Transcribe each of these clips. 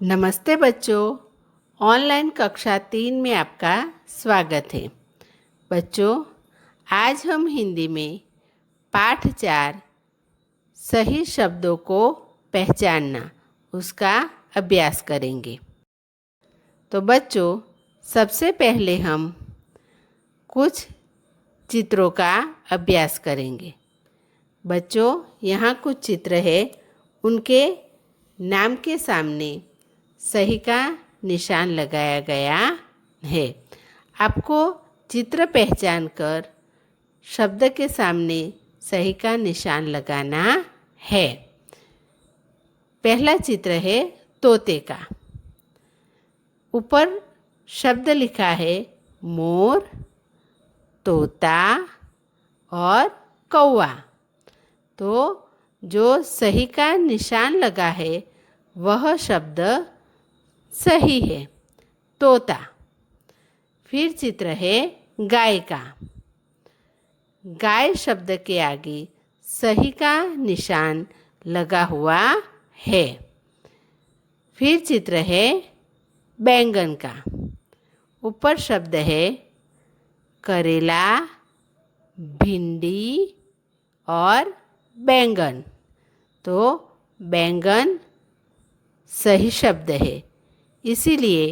नमस्ते बच्चों, ऑनलाइन कक्षा 3 में आपका स्वागत है। बच्चों, आज हम हिंदी में पाठ 4 सही शब्दों को पहचानना उसका अभ्यास करेंगे। तो बच्चों, सबसे पहले हम कुछ चित्रों का अभ्यास करेंगे। बच्चों, यहाँ कुछ चित्र है, उनके नाम के सामने सही का निशान लगाया गया है। आपको चित्र पहचान कर शब्द के सामने सही का निशान लगाना है। पहला चित्र है तोते का। ऊपर शब्द लिखा है मोर, तोता और कौवा। तो जो सही का निशान लगा है वह शब्द सही है, तोता। फिर चित्र है गाय का। गाय शब्द के आगे सही का निशान लगा हुआ है। फिर चित्र है बैंगन का। ऊपर शब्द है करेला, भिंडी और बैंगन। तो बैंगन सही शब्द है, इसीलिए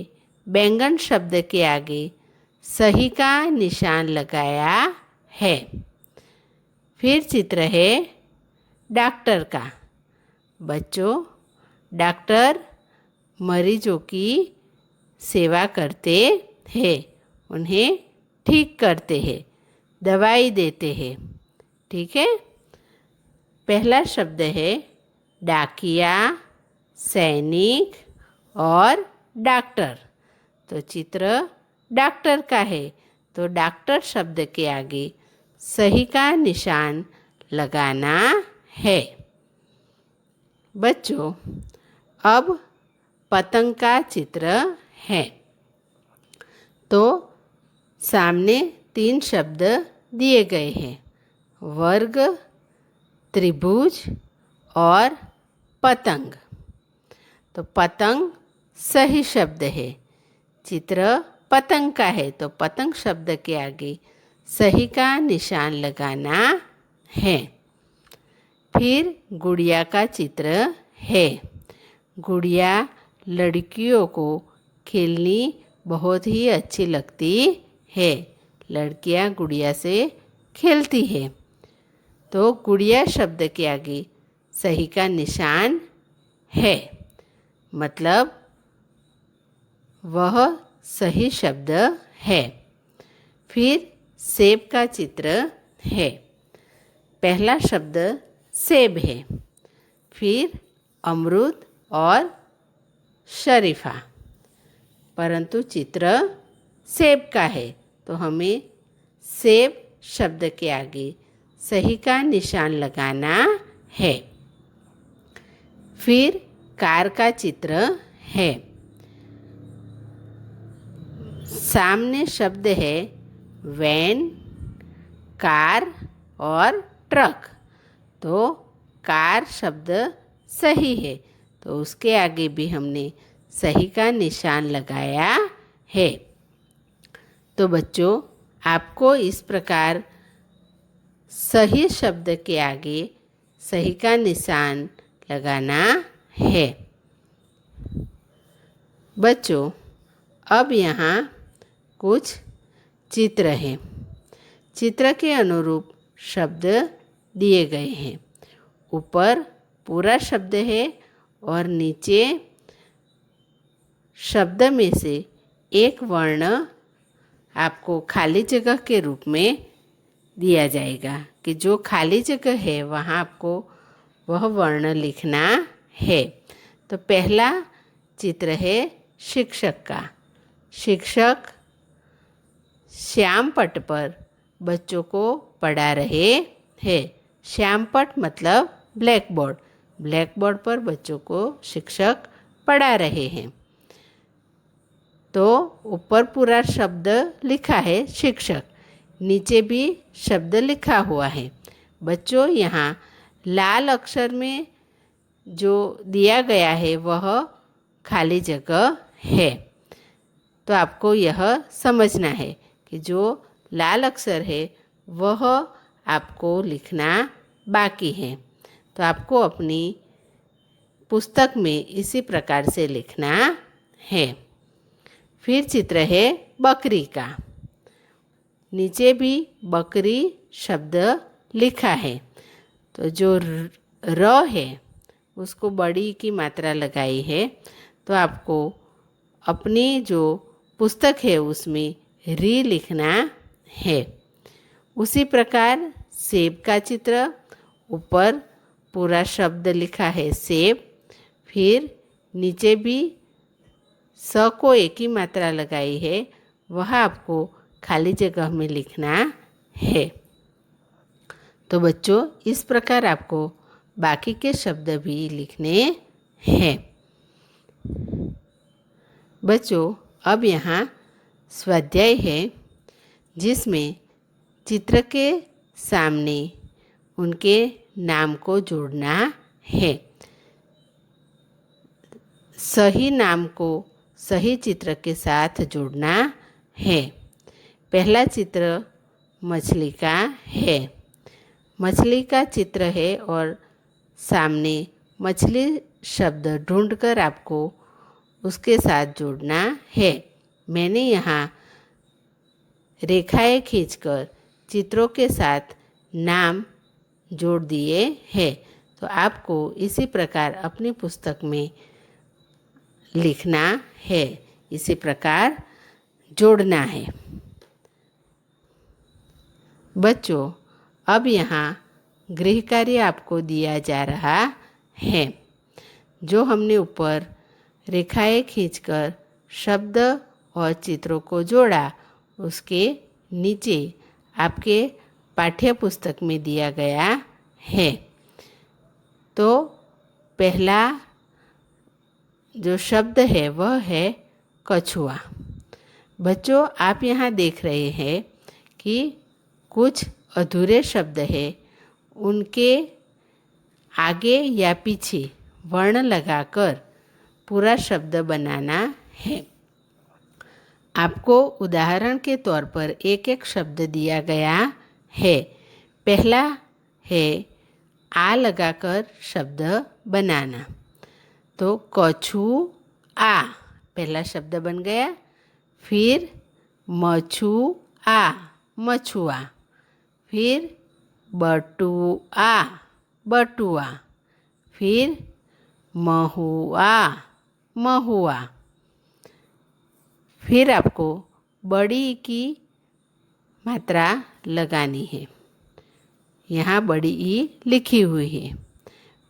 बैंगन शब्द के आगे सही का निशान लगाया है। फिर चित्र है डॉक्टर का। बच्चों, डॉक्टर मरीजों की सेवा करते हैं, उन्हें ठीक करते हैं, दवाई देते हैं। ठीक है। पहला शब्द है डाकिया, सैनिक और डॉक्टर। तो चित्र डॉक्टर का है, तो डॉक्टर शब्द के आगे सही का निशान लगाना है। बच्चों, अब पतंग का चित्र है। तो सामने 3 शब्द दिए गए हैं, वर्ग, त्रिभुज और पतंग। तो पतंग सही शब्द है। चित्र पतंग का है, तो पतंग शब्द के आगे सही का निशान लगाना है। फिर गुड़िया का चित्र है। गुड़िया लड़कियों को खेलनी बहुत ही अच्छी लगती है। लड़कियां गुड़िया से खेलती है। तो गुड़िया शब्द के आगे सही का निशान है, मतलब वह सही शब्द है। फिर सेब का चित्र है। पहला शब्द सेब है, फिर अमरूद और शरीफा। परंतु चित्र सेब का है, तो हमें सेब शब्द के आगे सही का निशान लगाना है। फिर कार का चित्र है। सामने शब्द है वैन, कार और ट्रक। तो कार शब्द सही है, तो उसके आगे भी हमने सही का निशान लगाया है। तो बच्चों, आपको इस प्रकार सही शब्द के आगे सही का निशान लगाना है। बच्चों, अब यहाँ कुछ चित्र हैं। चित्र के अनुरूप शब्द दिए गए हैं। ऊपर पूरा शब्द है और नीचे शब्द में से एक वर्ण आपको खाली जगह के रूप में दिया जाएगा कि जो खाली जगह है वहाँ आपको वह वर्ण लिखना है। तो पहला चित्र है शिक्षक का। शिक्षक श्यामपट्ट पर बच्चों को पढ़ा रहे हैं। श्यामपट्ट मतलब ब्लैक बोर्ड। ब्लैक बोर्ड पर बच्चों को शिक्षक पढ़ा रहे हैं। तो ऊपर पूरा शब्द लिखा है शिक्षक, नीचे भी शब्द लिखा हुआ है। बच्चों, यहाँ लाल अक्षर में जो दिया गया है वह खाली जगह है। तो आपको यह समझना है कि जो लाल अक्षर है वह आपको लिखना बाकी है। तो आपको अपनी पुस्तक में इसी प्रकार से लिखना है। फिर चित्र है बकरी का। नीचे भी बकरी शब्द लिखा है। तो जो र है उसको बड़ी की मात्रा लगाई है। तो आपको अपनी जो पुस्तक है उसमें री लिखना है। उसी प्रकार सेब का चित्र, ऊपर पूरा शब्द लिखा है सेब। फिर नीचे भी स को एक ही मात्रा लगाई है, वह आपको खाली जगह में लिखना है। तो बच्चों, इस प्रकार आपको बाकी के शब्द भी लिखने हैं। बच्चों, अब यहाँ स्वाध्याय है जिसमें चित्र के सामने उनके नाम को जोड़ना है। सही नाम को सही चित्र के साथ जोड़ना है। पहला चित्र मछली का है। मछली का चित्र है और सामने मछली शब्द ढूंढकर आपको उसके साथ जोड़ना है। मैंने यहाँ रेखाएं खींचकर चित्रों के साथ नाम जोड़ दिए हैं। तो आपको इसी प्रकार अपनी पुस्तक में लिखना है, इसी प्रकार जोड़ना है। बच्चों, अब यहाँ गृह कार्य आपको दिया जा रहा है। जो हमने ऊपर रेखाएं खींचकर शब्द और चित्रों को जोड़ा, उसके नीचे आपके पाठ्य पुस्तक में दिया गया है। तो पहला जो शब्द है वह है कछुआ। बच्चों, आप यहाँ देख रहे हैं कि कुछ अधूरे शब्द हैं, उनके आगे या पीछे वर्ण लगाकर पूरा शब्द बनाना है। आपको उदाहरण के तौर पर एक एक शब्द दिया गया है। पहला है आ लगाकर शब्द बनाना। तो कछुआ पहला शब्द बन गया। फिर मछुआ मछुआ। फिर बटुआ बटुआ। फिर महुआ महुआ। फिर आपको बड़ी की मात्रा लगानी है। यहाँ बड़ी ई लिखी हुई है,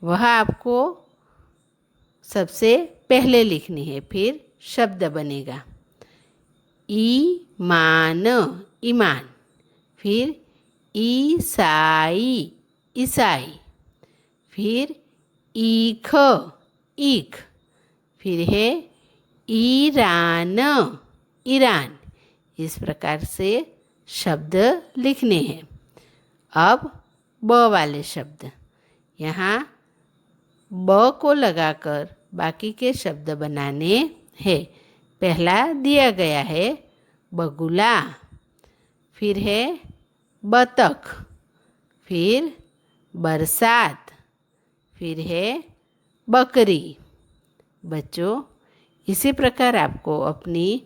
वह आपको सबसे पहले लिखनी है। फिर शब्द बनेगा ईमान ईमान। फिर ईसाई ईसाई। फिर ईख ईख। फिर है ईरान ईरान। इस प्रकार से शब्द लिखने हैं। अब ब वाले शब्द, यहाँ ब को लगाकर बाकी के शब्द बनाने हैं। पहला दिया गया है बगुला। फिर है बतख। फिर बरसात। फिर है बकरी। बच्चों, इसी प्रकार आपको अपनी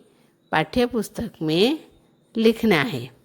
पाठ्य पुस्तक में लिखना है।